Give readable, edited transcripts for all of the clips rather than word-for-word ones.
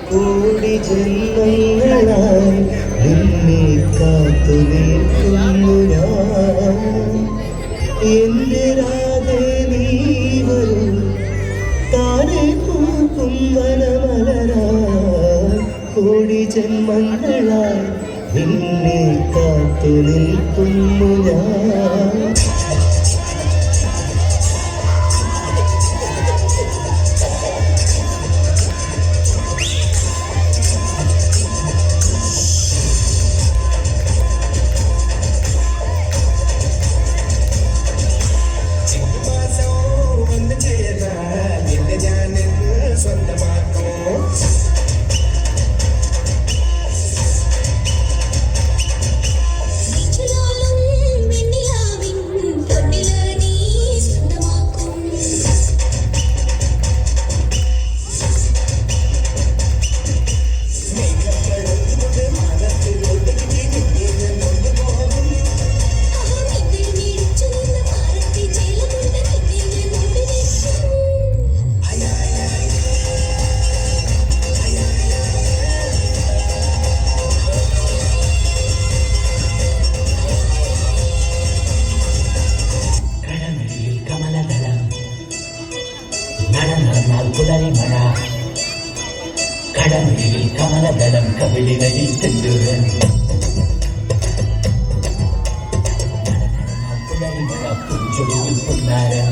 കോടി ജന്മങ്ങളായി നിന്നെ കാത്തു നിൽക്കുന്നു ഞാൻ. എന്റെ രാധേ നീ വരും താനെ പൂക്കും വനമലരായി. കോടി ജന്മങ്ങളായി നിന്നെ കാത്തു നിൽക്കുന്നു ഞാൻ. കടമിഴിയിൽ കമലദളം കവിളികളിൽ ചെല്ലുവൻ പുഞ്ചൊടിയിൽ പൊന്നാരം.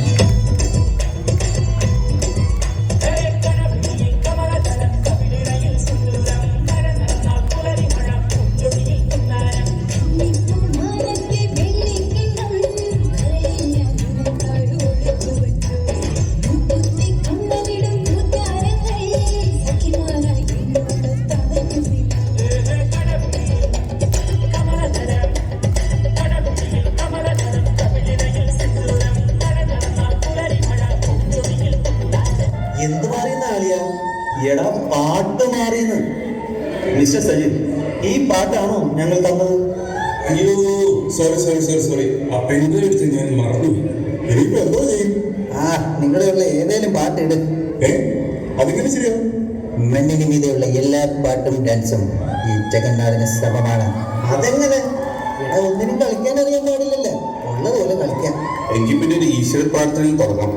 എന്ത് പറയുന്ന ആളിയാ? എടാ പാട്ട് മാറിയെന്ന്. മിസ്റ്റർ സജിത്, ഈ പാട്ടാണോ ഞങ്ങൾ തന്നത്? അയ്യോ, സോറി. ആ പെണ്ണെടുത്ത് ഞാൻ മറന്നു. ഇനിയിപ്പോ എന്തോ ചെയ്യും? നിങ്ങളുള്ള ഏതേലും പാട്ട് ഇട്. അതിങ്ങനെ ശരിയാവും? മണ്ണിന് മീതെയുള്ള എല്ലാ പാട്ടും ഡാൻസും ഈ ജഗന്നാഥന് സമമാണ്. അതെങ്ങനെ? ഇവിടെ ഒന്നിനും കളിക്കാൻ അറിയാൻ പാടില്ലല്ലോ, ഉള്ളതുപോലെ കളിക്കാം. എങ്കിൽ പിന്നെ ഒരു ഈശ്വര പ്രാർത്ഥനയിൽ തുടങ്ങാം.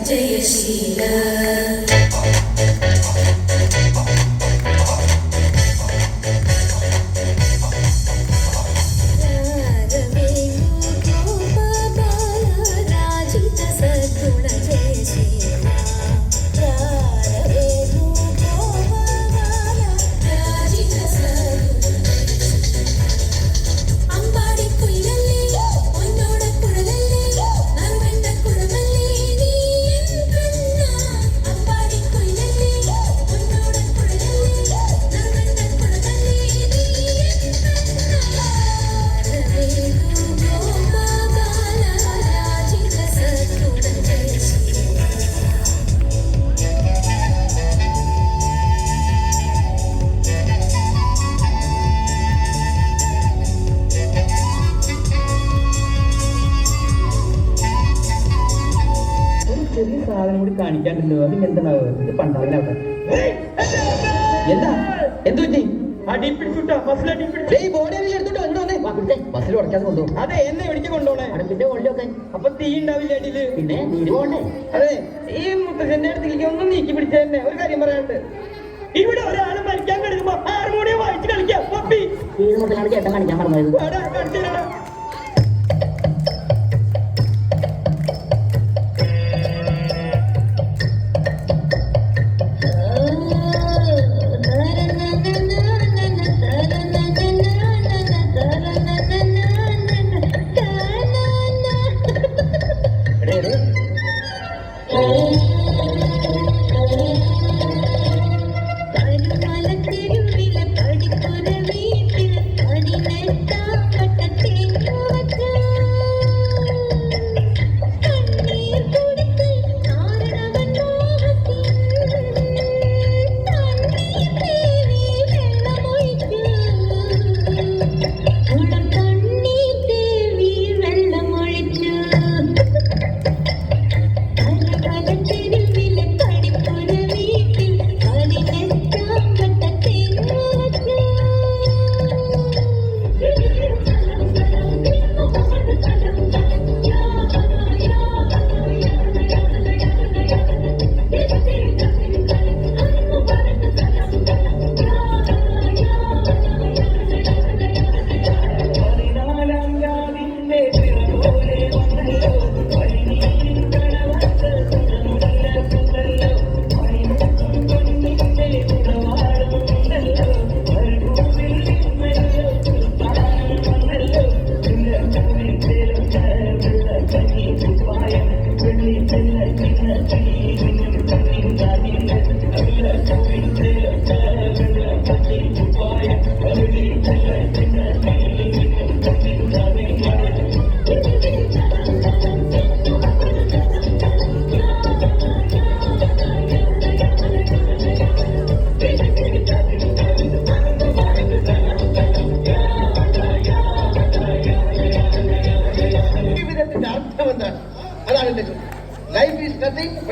जय शीला സാധനം കൂടി കാണിക്കാണ്ടല്ലോ. അതിന് എന്താണാവുക? ഇത് പണ്ടാവിനാവട്ടെ. എന്താ എന്ത് പറ്റി? ബസ്സിൽ ഉടക്കാതെ കൊണ്ടുപോകും. അതെ, എന്നെ ഇടിച്ച് കൊണ്ടുപോണേ. അടുപ്പിന്റെ കൊണ്ടൊക്കെ അപ്പൊ തീ ഉണ്ടാവില്ല അടിയില്. പിന്നെ നീര് പോണ്ടേ? അതെ, ഈ മുത്തച്ഛന്റെ അടുത്തേക്ക് ഒന്നും നീക്കി പിടിച്ച തന്നെ. ഒരു കാര്യം പറയാനുണ്ട്. ഇവിടെ ഒരാള് മരിക്കാൻ കിടക്കുമ്പോ ഹാർമോണിയം വായിച്ച് കളിക്കാം. ചേട്ടൻ കാണിക്കാൻ പറഞ്ഞത്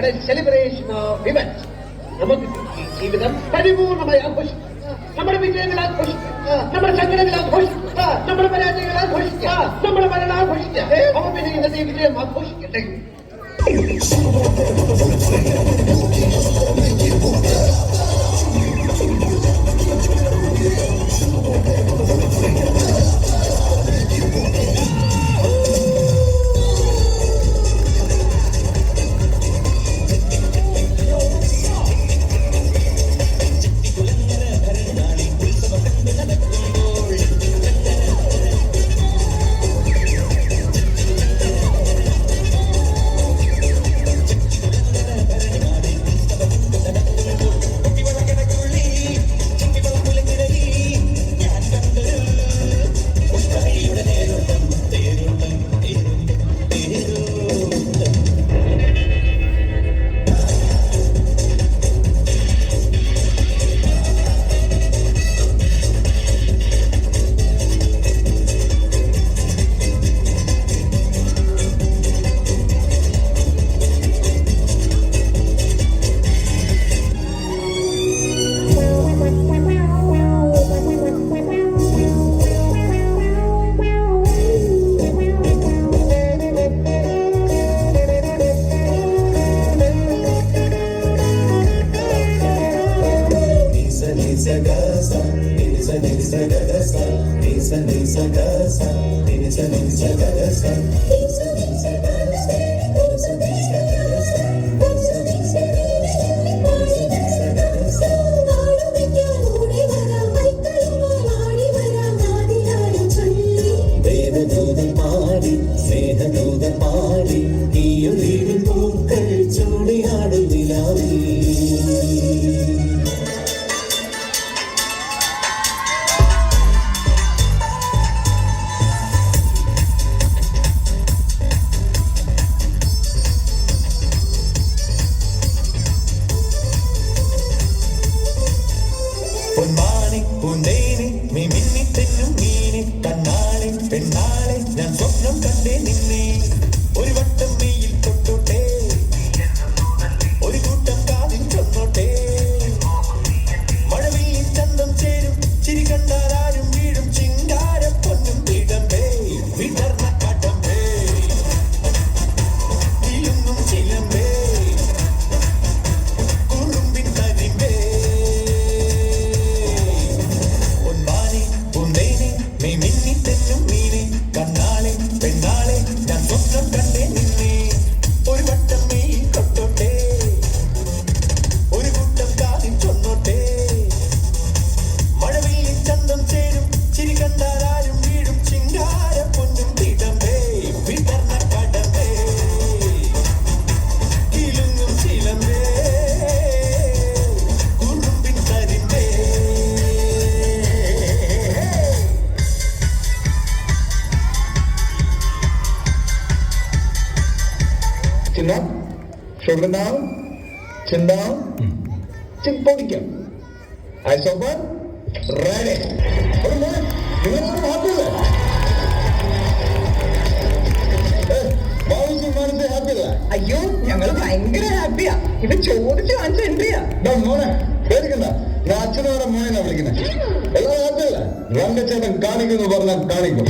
a celebration of events. നമുക്ക് ജീവിതം പരിപൂർണമായി ആഘോഷിക്കാം. നമ്മുടെ വിജയങ്ങൾ ആഘോഷിക്കാം, നമ്മുടെ സങ്കടങ്ങൾ ആഘോഷിക്കാം, നമ്മുടെ പരാജയങ്ങൾ ആഘോഷിക്കാം, നമ്മുടെ മരണം ആഘോഷിക്കാം. അവൻ പിന്നെ ഇന്നത്തെ വിജയം ആഘോഷിക്കട്ടെ. Shoulder down, chin down, chin പൊടിക്കാം. Eyes open, ready. ഒരു മോനെ, നിങ്ങളൊന്നും ഹാപ്പിയല്ലേ? മനസ്സിൽ ഹാപ്പിയല്ലേ? അയ്യോ ഞങ്ങൾ ഭയങ്കര ഹാപ്പിയാ. ഇത് ചോദിച്ചു വാങ്ങിച്ച എൻട്രിയാ. മോനെ പേടിക്കണ്ട, ഞാൻ അച്ഛനോടെ മോനെ വിളിക്കുന്നത്. എല്ലാവരും ഹാപ്പിയല്ലേ? രംഗച്ചേട്ടൻ കാണിക്കുന്നു പറഞ്ഞാൽ കാണിക്കും.